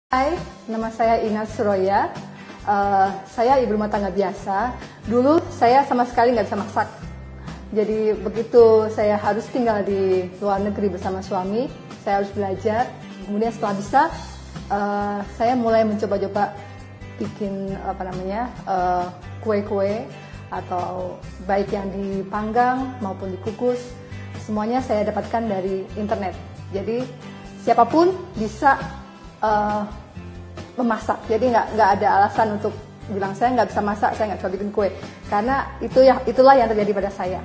Hai, nama saya Ina Suroya. Saya ibu rumah tangga biasa. Dulu saya sama sekali nggak bisa masak. Jadi begitu saya harus tinggal di luar negeri bersama suami, saya harus belajar. Kemudian setelah bisa, saya mulai mencoba-coba bikin kue-kue atau baik yang dipanggang maupun dikukus. Semuanya saya dapatkan dari internet. Jadi siapapun bisa memasak, jadi nggak ada alasan untuk bilang saya nggak bisa masak, saya nggak bisa bikin kue, karena itulah yang terjadi pada saya.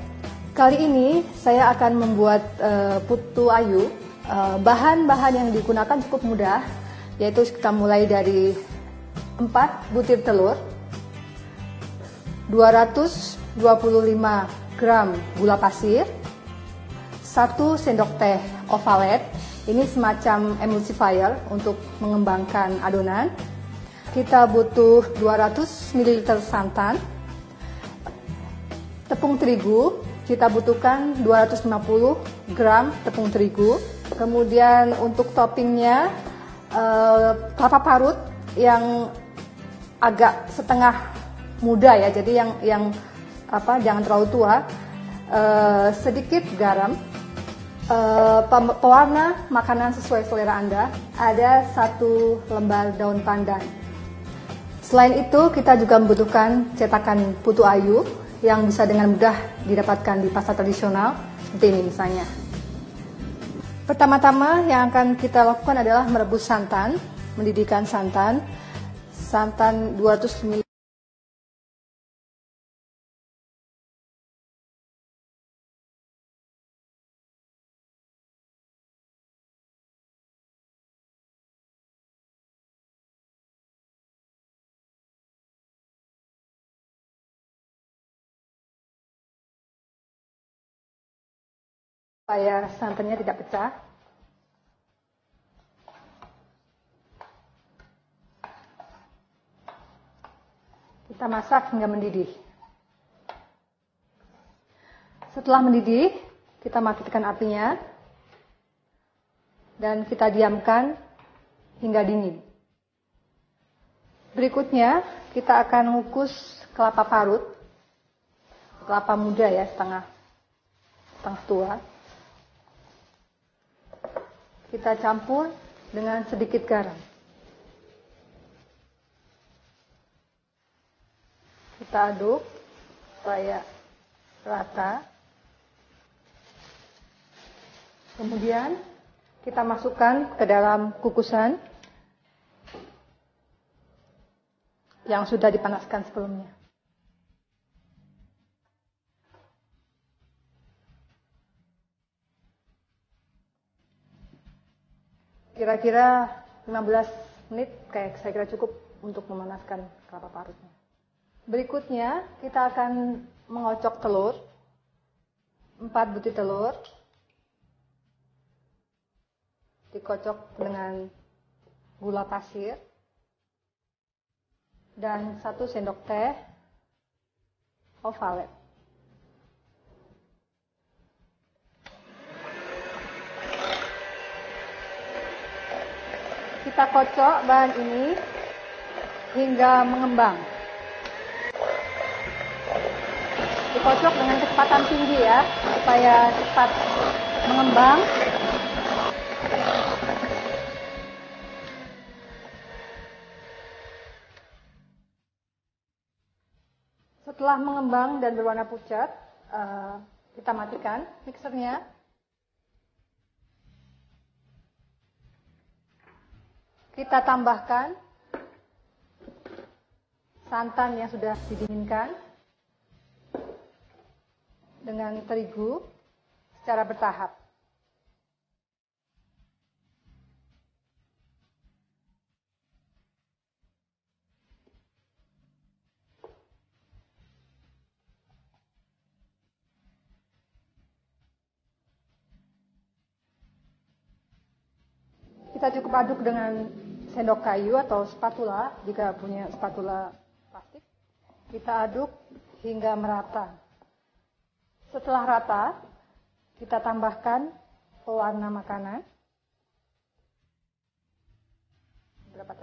Kali ini saya akan membuat putu ayu. Bahan-bahan yang digunakan cukup mudah, yaitu kita mulai dari 4 butir telur, 225 gram gula pasir, 1 sendok teh ovalet. Ini semacam emulsifier untuk mengembangkan adonan. Kita butuh 200 ml santan. Tepung terigu, kita butuhkan 250 gram tepung terigu. Kemudian untuk toppingnya, kelapa parut yang agak setengah muda ya, jadi yang jangan terlalu tua. Sedikit garam. Pewarna makanan sesuai selera Anda, ada 1 lembar daun pandan. Selain itu, kita juga membutuhkan cetakan putu ayu yang bisa dengan mudah didapatkan di pasar tradisional, seperti ini misalnya. Pertama-tama yang akan kita lakukan adalah merebus santan, mendidihkan santan 200 ml. Supaya santannya tidak pecah. Kita masak hingga mendidih. Setelah mendidih, kita matikan apinya dan kita diamkan hingga dingin. Berikutnya, kita akan mengukus kelapa parut, kelapa muda ya, setengah tua. Kita campur dengan sedikit garam. Kita aduk supaya rata. Kemudian kita masukkan ke dalam kukusan yang sudah dipanaskan sebelumnya. Kira-kira 15 menit saya kira cukup untuk memanaskan kelapa parutnya. Berikutnya kita akan mengocok telur, 4 butir telur, dikocok dengan gula pasir, dan 1 sendok teh ovalet. Kita kocok bahan ini hingga mengembang. Dikocok dengan kecepatan tinggi ya, supaya cepat mengembang. Setelah mengembang dan berwarna pucat, kita matikan mixernya. Kita tambahkan santan yang sudah didinginkan dengan terigu secara bertahap. Kita cukup aduk dengan sendok kayu atau spatula, jika punya spatula plastik. Kita aduk hingga merata. Setelah rata, kita tambahkan pewarna makanan. Berapa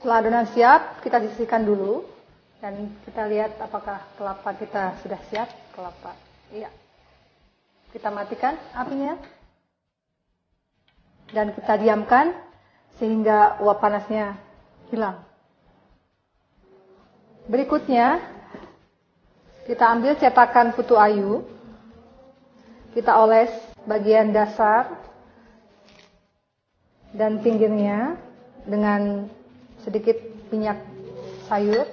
Setelah adonan siap, kita sisihkan dulu dan kita lihat apakah kelapa kita sudah siap. Kelapa, iya. Kita matikan apinya dan kita diamkan sehingga uap panasnya hilang. Berikutnya, kita ambil cetakan putu ayu, kita oles bagian dasar dan pinggirnya dengan sedikit minyak sayur.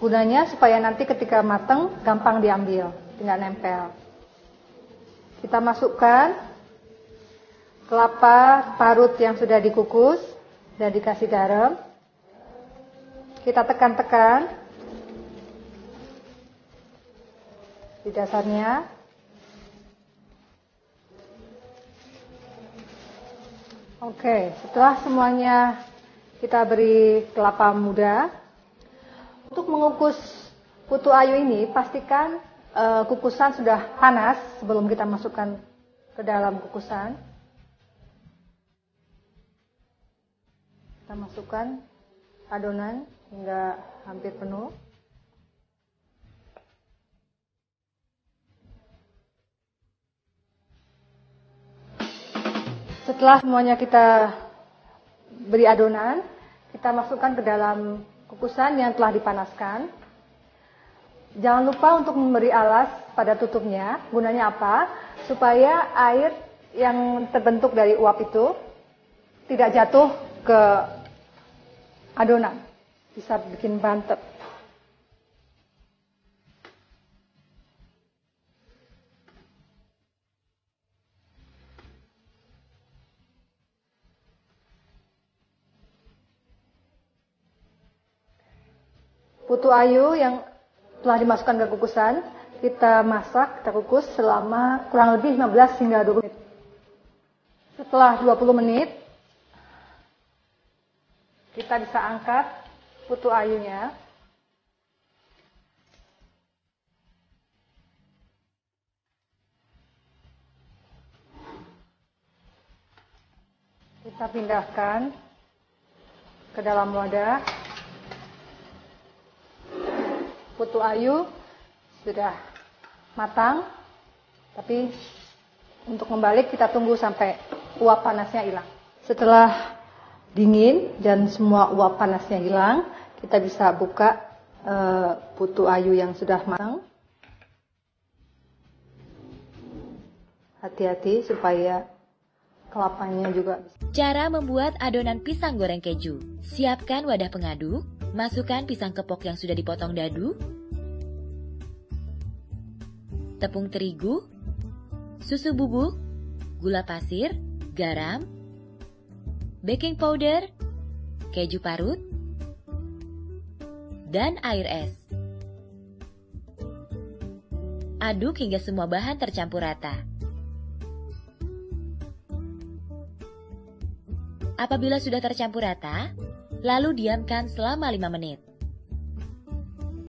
Gunanya supaya nanti ketika matang gampang diambil, tidak nempel. Kita masukkan kelapa parut yang sudah dikukus dan dikasih garam. Kita tekan-tekan di dasarnya. Oke, setelah semuanya kita beri kelapa muda. Untuk mengukus putu ayu ini, pastikan kukusan sudah panas sebelum kita masukkan ke dalam kukusan. Kita masukkan adonan hingga hampir penuh. Setelah semuanya kita beri adonan, kita masukkan ke dalam kukusan yang telah dipanaskan. Jangan lupa untuk memberi alas pada tutupnya. Gunanya apa? Supaya air yang terbentuk dari uap itu tidak jatuh ke adonan. Bisa bikin bantet. Putu ayu yang telah dimasukkan ke kukusan, kita masak, kita kukus selama kurang lebih 15 hingga 20 menit. Setelah 20 menit, kita bisa angkat putu ayunya. Kita pindahkan ke dalam wadah. Putu ayu sudah matang, tapi untuk membalik kita tunggu sampai uap panasnya hilang. Setelah dingin dan semua uap panasnya hilang, kita bisa buka putu ayu yang sudah matang. Hati-hati supaya kelapanya juga bisa. Cara membuat adonan pisang goreng keju. Siapkan wadah pengaduk. Masukkan pisang kepok yang sudah dipotong dadu, tepung terigu, susu bubuk, gula pasir, garam, baking powder, keju parut, dan air es. Aduk hingga semua bahan tercampur rata. Apabila sudah tercampur rata, lalu diamkan selama 5 menit.